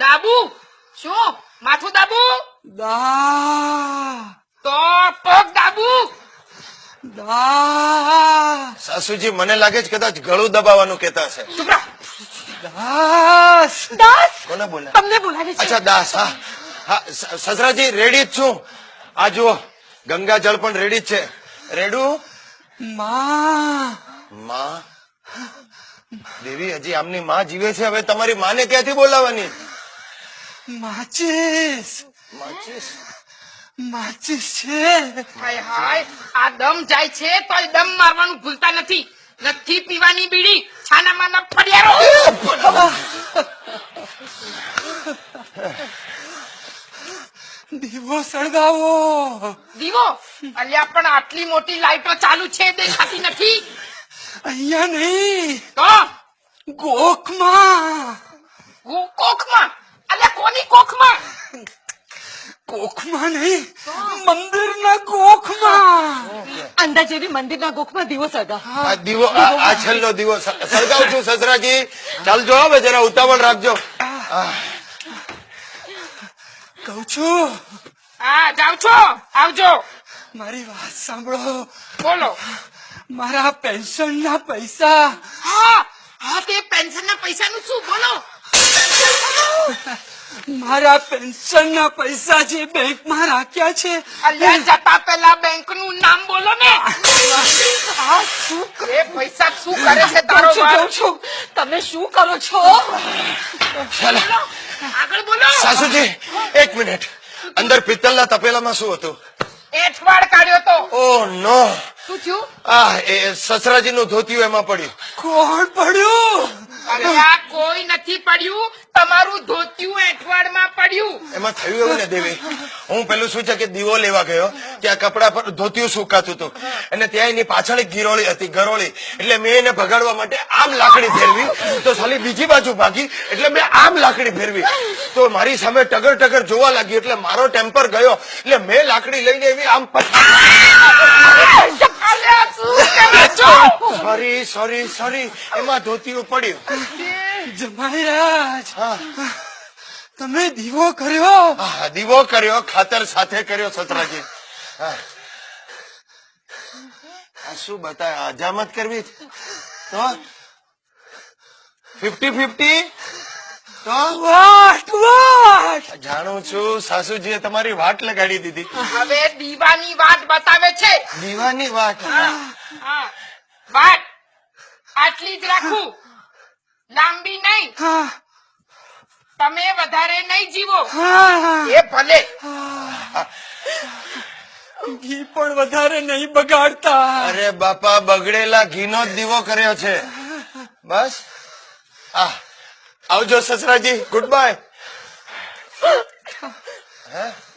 દાબુ શું માથું દાબુ તો પગ દાબુ સાસુજી મને લાગે છે કદાચ ગળું દબાવવાનું કહેતા છે. ચૂપ રહો. દાસ કોને બોલે? તમને બોલાવે છે. અચ્છા દાસ. હા હા સસરાજી રેડી જ છું. આ જુઓ ગંગા જળ પણ રેડી જ છે. રેડુ માં દેવી હજી આમની માં જીવે છે. હવે તમારી માને ક્યાંથી બોલાવવાની? માચીસ છે. હાય હાય આ દમ જાય છે તો દમ મારવાનું ભૂલતા નથી. નથી પીવાની બીડી છાનામાં ન પડ્યા દીવો સળગાવો. દીવો અલ્યા પણ આટલી મોટી લાઈટો ચાલુ છે દેખાતી નથી. અહીંયા નહીં, તો ગોખમાં. કોખમાં અલ્યા કોની કોખમાં? કોખમાં નહીં, મંદિરના ગોખમાં. અંદા જેવી મંદિરના ગોખમાં દીવો સળગાવ. આ દીવો આ છેલ્લો દીવો સળગાવું છું સસરાજી. ચાલજો હવે જરા ઉતાવળ રાખજો. કહું છું, હા જાઉં છો આવજો. મારી વાત સાંભળો. બોલો. મારા પેન્શનના પૈસા. હા હા તે પેન્શનના પૈસાનું શું? બોલો. મારા પેન્શનના પૈસા જે બેંકમાં રાખ્યા છે. અલ્યા જતા પહેલા બેંકનું નામ બોલો ને. આ શું એ પૈસા શું કરે છે તારો કહું બાપ? છું, તમે શું કરો છો? ચાલો આગળ બોલો. સાસુજી એક મિનિટ. અંદર પિત્તળના તપેલામાં શું હતું? એઠવાડ કાઢ્યો તો. ઓ નો. શું થયું? એ સસરાજીનું ધોતિયું એમાં પડ્યું. કોણ પડ્યું? અરે આ કોઈ નથી પડ્યું, તમારું ધોતિયું એઠવાડમાં પડ્યું. એમાં થયું એવું ને દેવી, હું પેલું શું છે કે દીવો લેવા ગયો ત્યાં કપડા પર ધોતિયું સુકાતું હતું અને ત્યાં એની પાછળ એક ગિરોળી હતી, ગરોળી. એટલે મેં એને ભગાડવા માટે આમ લાકડી ફેરવી તો સાલી બીજી બાજુ ભાગી એટલે મેં આમ લાકડી ફેરવી તો મારી સામે ટગર ટગર જોવા લાગી એટલે મારો ટેમ્પર ગયો એટલે મેં લાકડી લઈને એવી આમ અલ્યા શું કરો છો? સોરી એમાં ધોતિયું પડ્યું. જમાઈરાજ, હા તમે દીવો કર્યો? હા દીવો કર્યો, ખાતર સાથે કર્યો સસરાજી. હા આ શું બતાય? હજામત કરવી તો 50-50 તો વાટ જાણું છું સાસુજીએ તમારી વાટ લગાડી દીધી. હવે દીવાની વાત બતાવે છે. દીવાની વાટ. હા વાત આટલી જ રાખું, લાંબી નહીં. હા તમે વધારે નહીં જીવો. હા. એ ભલે. ઘી પણ વધારે નહીં બગાડતા. અરે બાપા બગડેલા ઘીનો જ દીવો કર્યો છે. બસ આવજો સસરાજી. Good bye.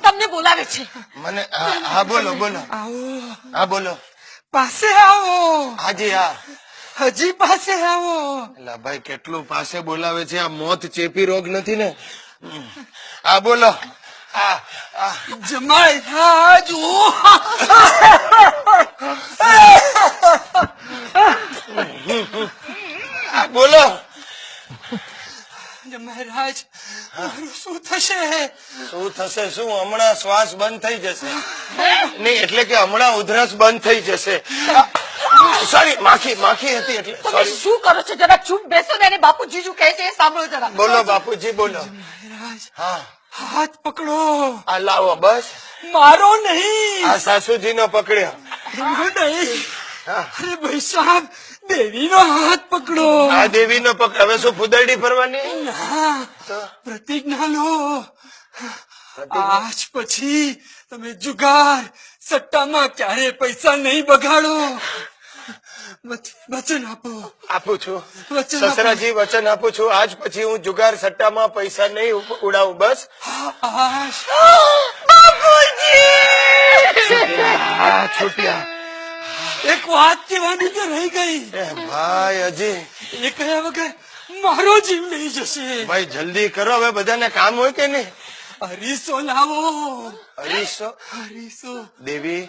તમને બોલાવે છે. મને હા બોલો બોલો. આવો, હા બોલો. પાસે આવો. હાજી હા. હજી પાસે આવો. એલા ભાઈ કેટલું પાસે બોલાવે છે? આ મોત ચેપી રોગ નથી ને? આ બોલો. જમાઈરાજ, બોલો. જમાઈરાજ, મારું શું થશે? શું થશે? શું હમણાં શ્વાસ બંધ થઈ જશે? નહીં એટલે કે હમણાં ઉધરસ બંધ થઈ જશે. સોરી માખી હતી એટલે તમે સોરી. શું કરો છો? જરા ચૂપ બેસો ને. એને બાપુજી શું કહે છે એ સાંભળો જરા. બોલો બાપુજી બોલો. જમાઈરાજ, હા હાથ પકડો. આ લાવો બસ. મારો નહીં. આ સાસુજી નો પકડ્યો. એનો નહીં. અરે ભાઈ સાહેબ, દેવીનો હાથ પકડો. આ દેવી નો પકડ. હવે શું ફુદરડી ફરવાની? ના, પ્રતિજ્ઞા લો. આજ પછી તમે જુગાર સટ્ટામાં ક્યારે પૈસા નહીં બગાડો. વચન આપો. આપું છું વચન આપો. સસરાજી વચન આપું છું. આજ પછી હું જુગાર સટ્ટામાં પૈસા નહીં ઉડાવું. બસ આજ છૂટ્યા. એક વાત કહેવાની તો રહી ગઈ. એ ભાઈ હજી એ કયા વગર મારો જીવ લઈ જશે. ભાઈ જલ્દી કરો. હવે બધાને કામ હોય કે નહીં? હરીસો લાવો. હરીશો દેવી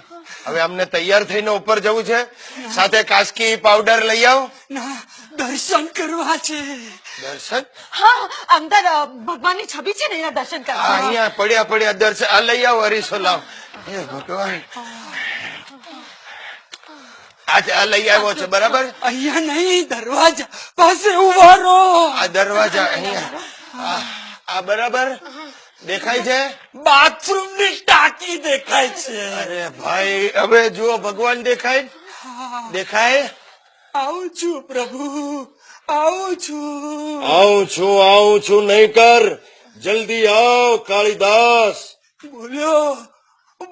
હવે અમને તૈયાર થઈને ઉપર જવું છે. સાથે કાસ્કી પાવડર લઈ આવો. ના, દર્શન કરવા છે. દર્શન હા અંદર ભગવાનની છબી છે ને એના દર્શન આ કરવા અહીંયા પડ્યા દર્શન આ લઈ આવો અરીસો લાવ. હે ભગવાન આ લઈ આવ્યો છે બરાબર. અહીંયા નહીં, દરવાજા પાસે ઉભા રહો. આ દરવાજા અહીંયા આ બરાબર દેખાય છે. બાથરૂમ ની ટાંકી દેખાય છે. અરે ભાઈ હવે જુઓ ભગવાન દેખાય દેખાય. આવું છું પ્રભુ, આવું છું. આવું છું નહીં કર જલ્દી આવ કાળીદાસ.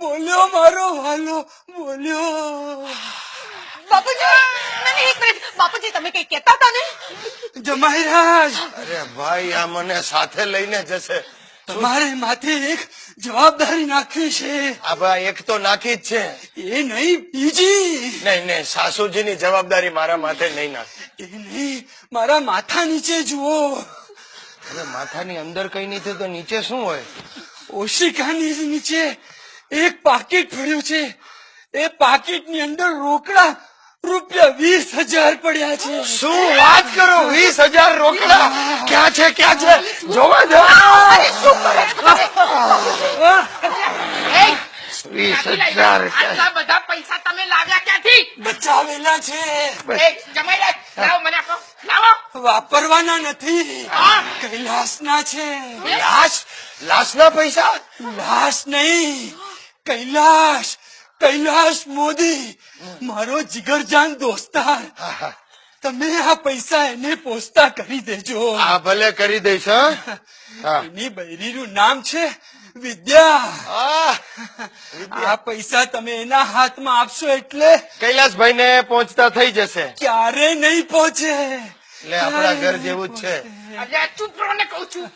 બોલ્યો મારો વાલો, બોલ્યો. બાપુજી નહીં, એક મિનિટ બાપુજી તમે કઈ કહેતા હતા ને જમાઈરાજ, અરે ભાઈ આ મને સાથે લઈને જશે. તમારે માથે એક જવાબદારી નાખવી છે. આ ભાઈ એક તો નાખી જ છે. એ નહીં બીજી. નહીં સાસુજીની જવાબદારી મારા માથે નહીં નાખ. એ નહીં, મારા માથા નીચે જુઓ. અરે માથાની અંદર કઈ નહીં થયું તો નીચે શું હોય? ઓશિકાની નીચે એક પાકીટ પડ્યું છે. એ પાકીટ ની અંદર રોકડા રૂપિયા 20,000 પડ્યા છે. શું વાત કરો? 20,000 રોકડા ક્યાં છે જોવા દો. એ, 20,000 આટલા બધા પૈસા તમે લાવ્યા ક્યાંથી? બચાવેલા છે, એ, જમાઈરાજ, લાવો મને આપો, લાવો. વાપરવાના નથી. હા. કૈલાસના છે. લાશના પૈસા? લાશ નહીં, કૈલાશ મોદી, મારો જીગરજાન દોસ્તાર. તમે આ પૈસા એને પોસ્તા કરી દેજો. આ ભલે કરી દઈશ. હા? હા. એની બૈરીનું નામ છે વિદ્યા. આ આ પૈસા તમે એના હાથમાં આપશો એટલે કૈલાસભાઈ ને પહોંચતા થઈ જશે. ક્યારે નહીં પહોંચે. એટલે આપણા ઘર જેવું જ છે. અલ્યા, ચૂપ રહો ને કહું છું.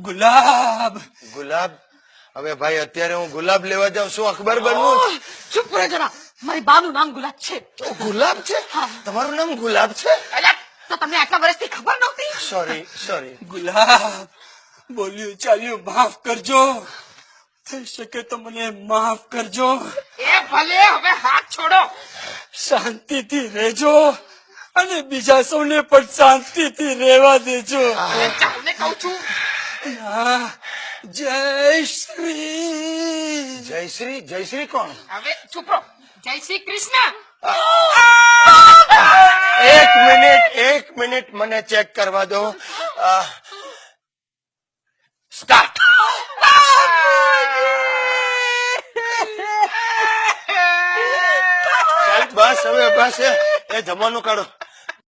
ગુલાબ, ગુલાબ? હવે ભાઈ અત્યારે હું ગુલાબ લેવા જાઉં શું અખબાર બનવું? ચૂપ રહો જરા, મારી બાનું નામ ગુલાબ છે. ગુલાબ છે? તમારું નામ ગુલાબ છે? અલ્યા, તો તમને આટલા વર્ષથી ખબર નહોતી? સોરી. ગુલાબ, બોલ્યું ચાલ્યું માફ કરજો. થઈ શકે તો મને માફ કરજો. એ ભલે, હવે હાથ છોડો. શાંતિથી રહેજો અને બીજા સૌને પણ શાંતિથી રહેવા દેજો. એ જાઓ ને કહું છું. હા, જય શ્રી. જયશ્રી કોણ? હવે ચૂપ રહો. જય શ્રી કૃષ્ણ. એક મિનિટ મને ચેક કરવા દો. સ્ટાર્ટ. ચાલ બસ હવે બસ એ જમવાનું કાઢો.